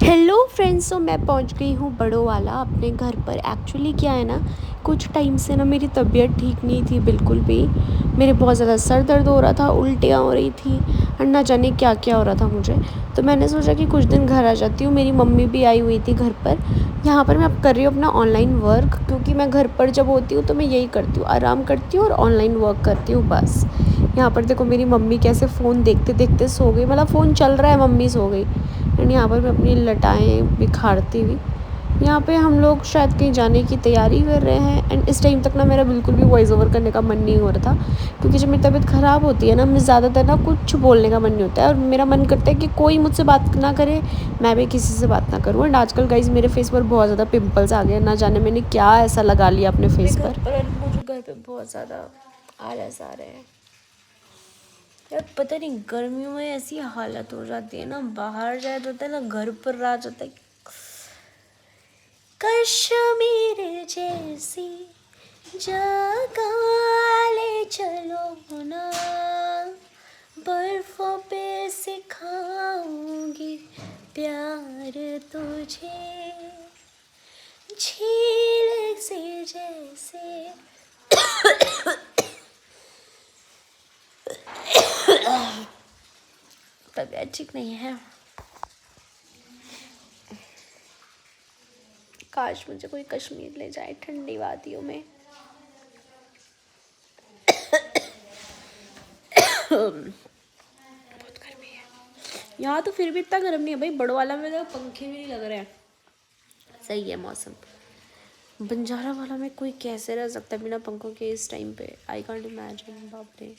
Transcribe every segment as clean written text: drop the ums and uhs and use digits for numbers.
Hello friends, तो मैं पहुंच गई हूँ बड़ों वाला अपने घर पर। एक्चुअली क्या है ना, कुछ टाइम से ना मेरी तबीयत ठीक नहीं थी बिल्कुल भी। मेरे बहुत ज़्यादा सर दर्द हो रहा था, उल्टियाँ हो रही थी और ना जाने क्या क्या हो रहा था मुझे। तो मैंने सोचा कि कुछ दिन घर आ जाती हूँ। मेरी मम्मी भी आई हुई थी घर पर। यहाँ पर मैं अब कर रही हूँ अपना ऑनलाइन वर्क, क्योंकि मैं घर पर जब होती हूँ तो मैं यही करती हूँ, आराम करती हूँ और ऑनलाइन वर्क करती हूँ बस। यहाँ पर देखो मेरी मम्मी कैसे फ़ोन देखते देखते सो गई, मतलब फ़ोन चल रहा है, मम्मी सो गई। एंड यहाँ पर मैं अपनी लटाएँ बिखारती हुई, यहाँ पे हम लोग शायद कहीं जाने की तैयारी कर रहे हैं। एंड इस टाइम तक ना मेरा बिल्कुल भी वॉइस ओवर करने का मन नहीं हो रहा था, क्योंकि जब मेरी तबीयत ख़राब होती है ना, मुझे ज़्यादातर ना कुछ बोलने का मन नहीं होता है और मेरा मन करता है कि कोई मुझसे बात ना करे, मैं भी किसी से बात ना करूँ। एंड आजकल गाइज मेरे फेस पर बहुत ज़्यादा पिंपल्स आ गए, ना जाने मैंने क्या ऐसा लगा लिया अपने फेस पर मुझे घर पर बहुत ज़्यादा आलस आ रहे हैं यार। पता नहीं गर्मियों में ऐसी हालत हो जाती है ना, बाहर जाए तो होता है ना, घर पर रह जाता है। कश्मीर जैसी जगह ले चलो ना, बर्फों पे सिखाऊंगी प्यार तुझे, झील से जैसे तबीयत ठीक नहीं है। काश मुझे कोई कश्मीर ले जाए ठंडी वादियों में। बहुत गर्मी है यहाँ तो, फिर भी इतना गर्म नहीं है भाई। बड़ों वाला में तो पंखे भी नहीं लग रहे हैं, सही है मौसम। बंजारा वाला में कोई कैसे रह सकता है बिना पंखों के इस टाइम पे, आई कांट इमेजिन। बाप रे।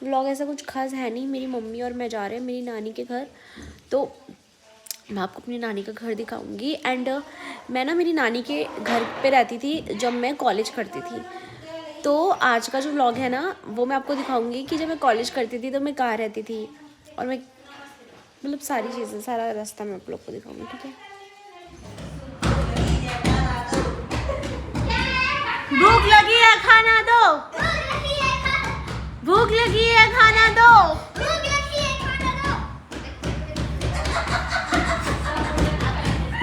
व्लॉग ऐसा कुछ खास है नहीं, मेरी मम्मी और मैं जा रहे हैं मेरी नानी के घर, तो मैं आपको अपनी नानी का घर दिखाऊंगी। एंड मैं ना मेरी नानी के घर पे रहती थी जब मैं कॉलेज करती थी, तो आज का जो व्लॉग है ना वो मैं आपको दिखाऊंगी कि जब मैं कॉलेज करती थी तो मैं कहाँ रहती थी, और मैं मतलब सारी चीज़ें, सारा रास्ता मैं आप लोग को दिखाऊंगी, ठीक है। भूख लगी है खाना दो, भूख लगी है खाना दो।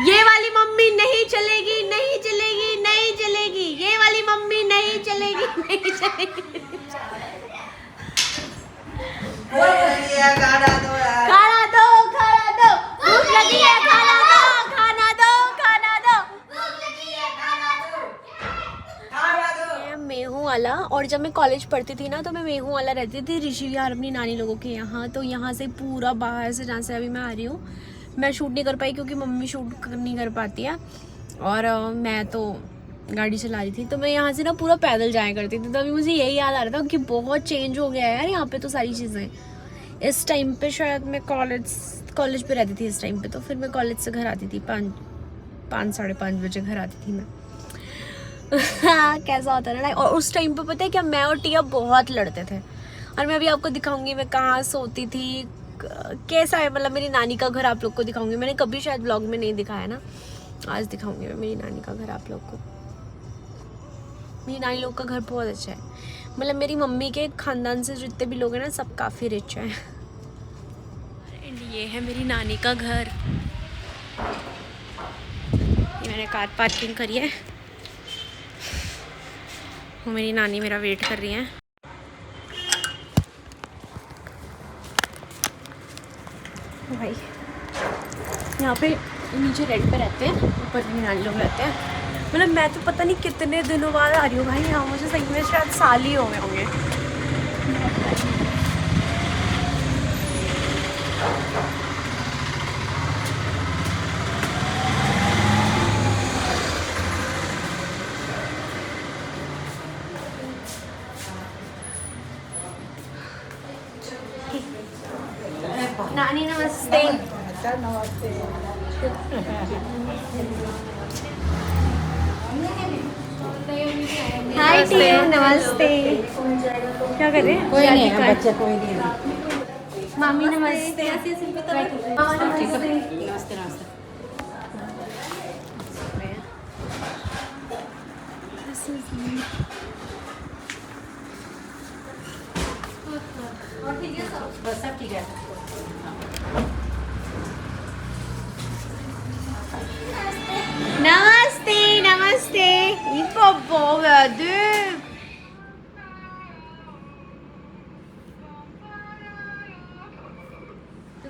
ये वाली मम्मी नहीं चलेगी, नहीं चलेगी, नहीं चलेगी, ये वाली मम्मी नहीं चलेगी, नहीं चलेगी। खाना दो यार, खाना दो, खाना दो, भूख लगी है खाना दो, खाना दो, खाना दो, भूख लगी है खाना दो, खाना दो। मेहू वाला, और जब मैं कॉलेज पढ़ती थी ना तो मैं मेहू वाला रहती थी, ऋषि विहार अपनी नानी लोगों के यहाँ। तो यहाँ से पूरा बाहर से, जहाँ से अभी मैं आ रही हूँ, मैं शूट नहीं कर पाई क्योंकि मम्मी शूट नहीं कर पाती है, और मैं तो गाड़ी चला रही थी, तो मैं यहाँ से ना पूरा पैदल जाया करती थी। तो अभी मुझे यही याद आ रहा था कि बहुत चेंज हो गया है यार यहाँ पे तो सारी चीज़ें। इस टाइम पे शायद मैं कॉलेज पे रहती थी इस टाइम पे, तो फिर मैं कॉलेज से घर आती थी 5-5:30 बजे घर आती थी मैं। कैसा होता है ना। और उस टाइम पे पता है क्या, मैं और टिया बहुत लड़ते थे। और मैं अभी आपको दिखाऊंगी मैं कहाँ सोती थी, कैसा है, मतलब मेरी नानी का घर आप लोग को दिखाऊंगी। मैंने कभी शायद ब्लॉग में नहीं दिखाया ना, आज दिखाऊंगी मैं मेरी नानी का घर आप लोग को। मेरी नानी लोग का घर बहुत अच्छा है, मतलब मेरी मम्मी के खानदान से जितने भी लोग हैं ना, सब काफ़ी रिच हैं। एंड ये है मेरी नानी का घर, ये मैंने कार पार्किंग करी है, वो मेरी नानी मेरा वेट कर रही है। भाई यहाँ पे नीचे रेंट पे रहते हैं, ऊपर मेरी नानी लोग रहते हैं। मतलब मैं तो पता नहीं कितने दिनों बाद आ रही हूँ भाई यहाँ, मुझे सही में शायद साल ही हो गए होंगे। नानी नमस्ते। नमस्ते। हाय टीम, नमस्ते। क्या कर रहे हैं? कोई नहीं है बच्चे, कोई नहीं है। मामी नमस्ते। नमस्ते नमस्ते। बस सब ठीक है। तो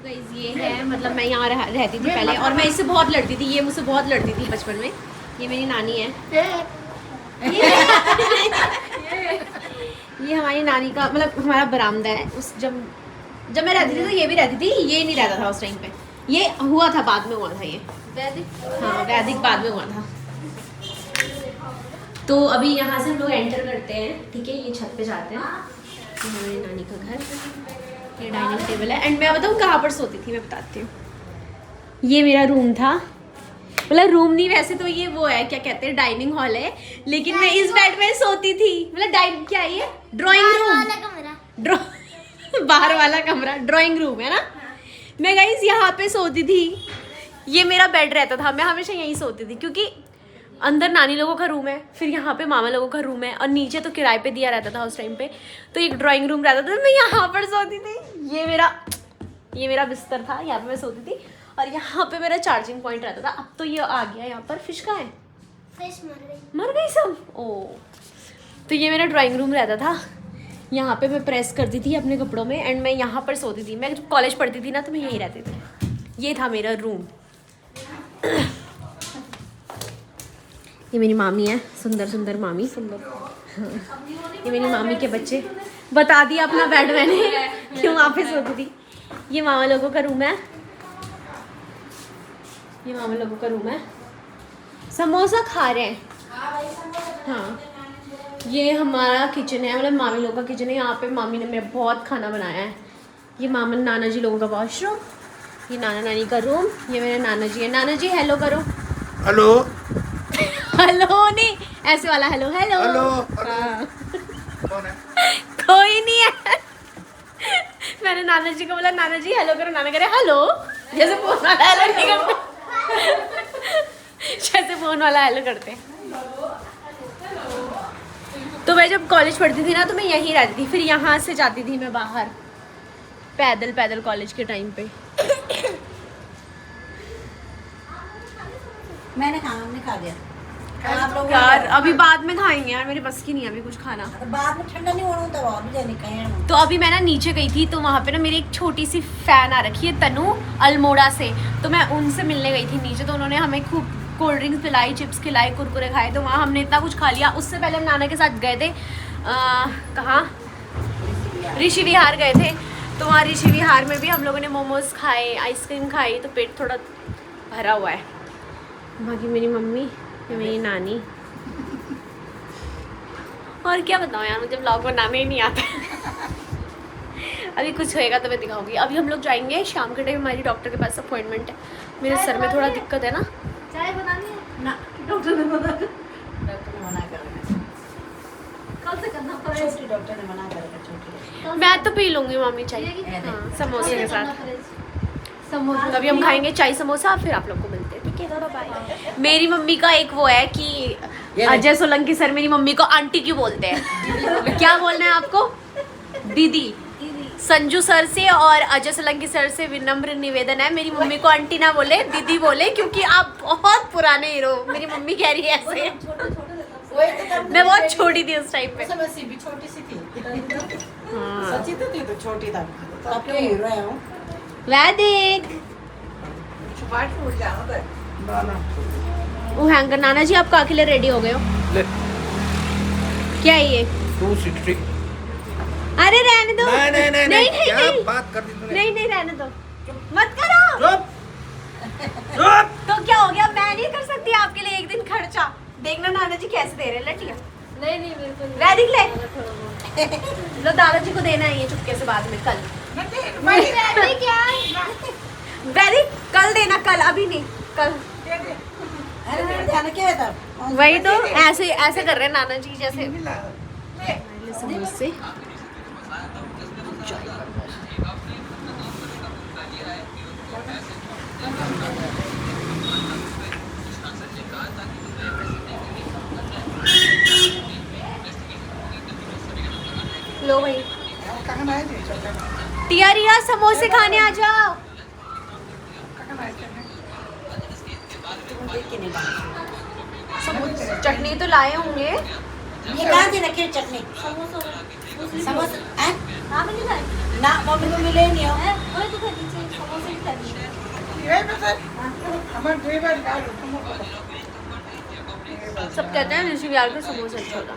गाइस ये है, मतलब मैं यहाँ रहती थी पहले और मैं इससे बहुत लड़ती थी, ये मुझसे बहुत लड़ती थी बचपन में। ये मेरी नानी है। ये हमारी नानी का मतलब हमारा बरामदा है। उस जब मैं रहती थी तो ये भी रहती थी, ये नहीं रहता था उस टाइम पे। ये हुआ था, बाद में हुआ था ये वैदिक। हाँ वैदिक बाद में हुआ था। तो अभी यहाँ से हम लोग एंटर करते हैं, ठीक है। ये छत पे जाते हैं, ये हमारी नानी का घर, ये डाइनिंग टेबल है। एंड मैं बताऊँ कहाँ पर सोती थी, मैं बताती हूँ। ये मेरा रूम था, मतलब रूम नहीं वैसे तो ये वो है, क्या कहते हैं, डाइनिंग हॉल है, लेकिन मैं इस बेड में सोती थी। मतलब क्या है ये, ड्राइंग रूम, बाहर वाला कमरा ड्राइंग रूम है ना। मैं गाइस यहाँ पे सोती थी, ये मेरा बेड रहता था, मैं हमेशा यहीं सोती थी क्योंकि अंदर नानी लोगों का रूम है, फिर यहाँ पे मामा लोगों का रूम है और नीचे तो किराए पे दिया रहता था उस टाइम पे, तो एक ड्राइंग रूम रहता था, मैं यहाँ पर सोती थी। ये मेरा बिस्तर था, यहाँ पे मैं सोती थी और यहाँ पे मेरा चार्जिंग पॉइंट रहता था। अब तो ये आ गया यहाँ पर। फिश कहाँ है? फिश मर गई सब। ओ, तो ये मेरा ड्राइंग रूम रहता था, यहाँ पे मैं प्रेस करती थी अपने कपड़ों में एंड मैं यहाँ पर सोती थी। मैं जब कॉलेज पढ़ती थी ना तो मैं यहीं रहती थी। ये था मेरा रूम। ये मेरी मामी है, सुंदर सुंदर मामी, सुंदर। ये मेरी मामी के बच्चे। बता दिया अपना बेड मैंने क्यों वहाँ पे सोती थी। ये मामा लोगों का रूम है, ये मामा लोगों का रूम है। समोसा खा रहे हैं। हाँ, ये हमारा किचन है, मतलब मामी लोगों का किचन है। यहाँ पे मामी ने मेरा बहुत खाना बनाया है। ये नाना जी लोगों का वॉशरूम, ये नाना नानी का रूम, ये मेरे नाना जी है। नाना जी हेलो करो। हेलो हेलो नहीं, ऐसे वाला हेलो हेलो। हाँ। कौन है? कोई नहीं है। मैंने नाना जी को बोला नाना जी हेलो करो, नाना करे हेलो, जैसे फोन वाला हेलो नहीं करते, जैसे फोन वाला हेलो करते हैं। तो मैं जब कॉलेज पढ़ती थी ना तो मैं यहीं रहती थी, फिर यहाँ से जाती थी मैं बाहर पैदल कॉलेज के टाइम पे। मैंने खाना हमने खा दिया। आप लोग यार अभी बाद में खाएंगे यार, मेरी बस की नहीं है अभी कुछ खाना। बाद में ठंडा नहीं होना तब और भी जाने कहीं। तो अभी मैं ना नीचे गई थी तो वहाँ पे ना मेरी एक छोटी सी फैन आ रखी है तनु अल्मोड़ा से, तो मैं उनसे मिलने गई थी नीचे। तो उन्होंने हमें खूब कोल्ड ड्रिंक्स पिलाई, चिप्स खिलाए, कुरकुरे खाए, तो वहाँ हमने इतना कुछ खा लिया। उससे पहले हम नाना के साथ गए थे कहाँ, ऋषि विहार गए थे। तो वहाँ ऋषि विहार में भी हम लोगों ने मोमोज खाए, आइसक्रीम खाई, तो पेट थोड़ा भरा हुआ है। वहाँ की मेरी मम्मी, ये मेरी नानी। और क्या बताऊँ यार, मुझे व्लॉग बनाने ही नहीं आता। अभी कुछ होएगा तो मैं दिखाऊंगी। अभी हम लोग जाएंगे शाम के टाइम, हमारी डॉक्टर के पास अपॉइंटमेंट है। मेरे सर में थोड़ा दिक्कत है ना। चाय बनानी है ना, डॉक्टर ने मना कर कल से करना पड़ेगा। छोटी डॉक्टर ने मना कर छोटी। मैं तो पी लूंगी मम्मी चाय, हाँ, समोसे के साथ। अभी हम खाएंगे चाय समोसा, फिर आप लोग को मिलते हैं, ठीक है, बाय। मेरी मम्मी का एक वो है कि अजय सोलंकी सर मेरी मम्मी को आंटी क्यों बोलते हैं। क्या बोलना है आपको? दीदी। संजू सर से और अजय सोलंकी सर से विनम्र निवेदन है, मेरी मम्मी को आंटी ना बोले, दीदी बोले, क्योंकि आप बहुत पुराने हीरो। मेरी मम्मी कह रही है ऐसे। मैं बहुत छोटी थी उस टाइम पे। भी छोटी सी थी। सच्ची तो थी, तो छोटी था। तो अब क्या हीरो है हूँ। वैदिक वो हैंगर। नाना जी आप के लिए रेडी हो गए हो? ले क्या है ये? 260। अरे रहने दो। नहीं क्या नहीं बात कर दी तूने? नहीं रहने दो, मत करो। चुप तो क्या हो गया, मैं नहीं कर सकती आपके लिए एक दिन खर्चा। देखना नाना जी कैसे दे रहे हैं लटिया। नहीं बिल्कुल वैदिक ले लो, दादाजी को देना है ये चुपके से बाद में, कल। क्या वैदिक कल देना, कल, अभी नहीं, कल। अरे मेरे ध्यान क्या है तब। वही तो ऐसे कर रहे हैं नाना जी जैसे। समोसे लो भाई। टिया रिया समोसे खाने आ जाओ। चटनी तो लाए होंगे। ये कहाँ से रखी है चटनी? समोसा हैं? हाँ मैंने खाई ना मम्मी को मिले नहीं हो। है वही तो खाती थी समोसे की खाती सब कहते हैं ऋषि विहार के समोसे अच्छा होता।